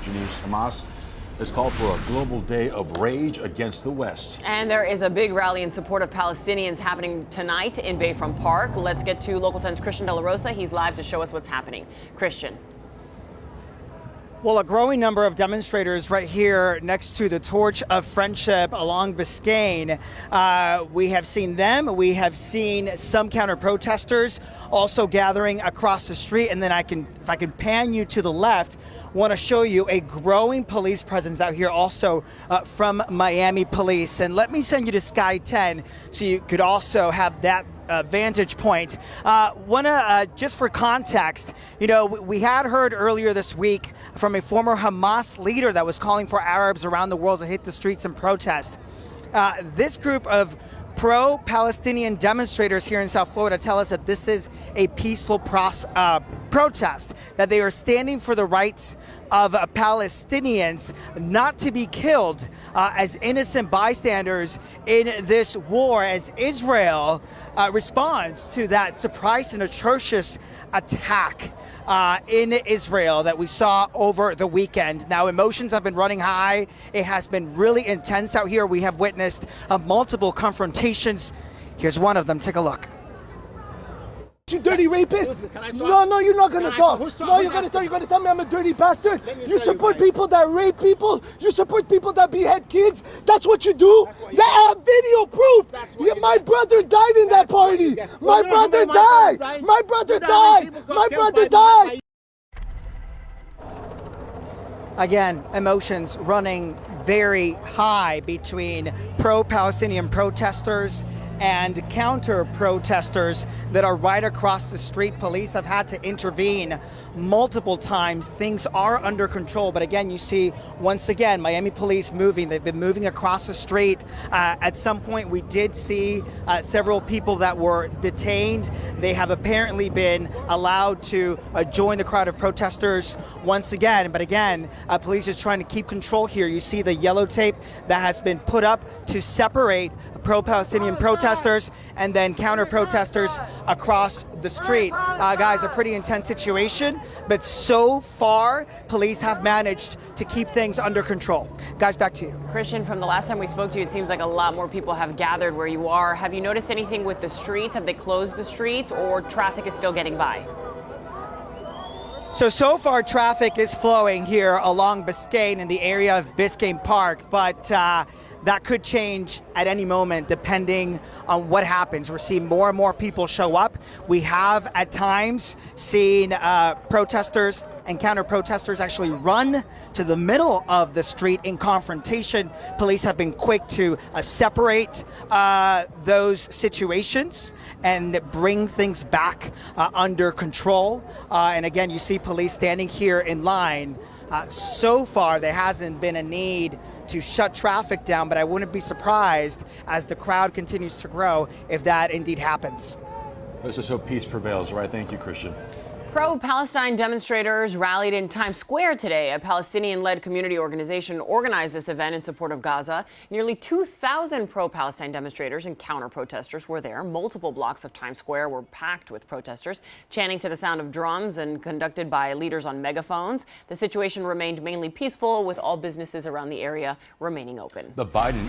Hamas has called for a global day of rage against the West. And there is a big rally in support of Palestinians happening tonight in Bayfront Park. Let's get to Local 10's Christian De La Rosa. He's live to show us what's happening. Christian. Well, a growing number of demonstrators right here next to the Torch of Friendship along Biscayne. We have seen them. We have seen some counter-protesters also gathering across the street. And then if I can pan you to the left, want to show you a growing police presence out here also from Miami Police. And let me send you to Sky 10 so you could also have that vantage point. Just for context, we had heard earlier this week from a former Hamas leader that was calling for Arabs around the world to hit the streets and protest. This group of pro-Palestinian demonstrators here in South Florida tell us that this is a peaceful protest, that they are standing for the rights of Palestinians not to be killed as innocent bystanders in this war, as Israel responds to that surprise and atrocious attack in Israel that we saw over the weekend. Now, emotions have been running high. It has been really intense out here. We have witnessed multiple confrontations. Here's one of them. Take a look. You dirty rapist! No, you're not gonna talk. No, you're gonna talk. You're gonna tell me I'm a dirty bastard. You support people that rape people. You support people that behead kids. That's what you do. Yeah, I have video proof. Yeah, my brother died in that party. My brother died. My brother died. My brother died. Again, emotions running very high between pro-Palestinian protesters and counter-protesters that are right across the street. Police have had to intervene multiple times. Things are under control, but again, you see, once again, Miami Police moving. They've been moving across the street. At some point, we did see several people that were detained. They have apparently been allowed to join the crowd of protesters once again, but again, police is trying to keep control here. You see the yellow tape that has been put up to separate pro-Palestinian protesters and then counter-protesters across the street. Guys, a pretty intense situation, but so far, police have managed to keep things under control. Guys, back to you. Christian, from the last time we spoke to you, it seems like a lot more people have gathered where you are. Have you noticed anything with the streets? Have they closed the streets, or traffic is still getting by? So far, traffic is flowing here along Biscayne in the area of Bayfront Park, but that could change at any moment depending on what happens. We're seeing more and more people show up. We have at times seen protesters and counter-protesters actually run to the middle of the street in confrontation. Police have been quick to separate those situations and bring things back under control. And again, you see police standing here in line. So far, there hasn't been a need to shut traffic down, but I wouldn't be surprised as the crowd continues to grow if that indeed happens. Let's just hope peace prevails, right? Thank you, Christian. Pro-Palestine demonstrators rallied in Times Square today. A Palestinian-led community organization organized this event in support of Gaza. Nearly 2,000 pro-Palestine demonstrators and counter-protesters were there. Multiple blocks of Times Square were packed with protesters, chanting to the sound of drums and conducted by leaders on megaphones. The situation remained mainly peaceful, with all businesses around the area remaining open. The Biden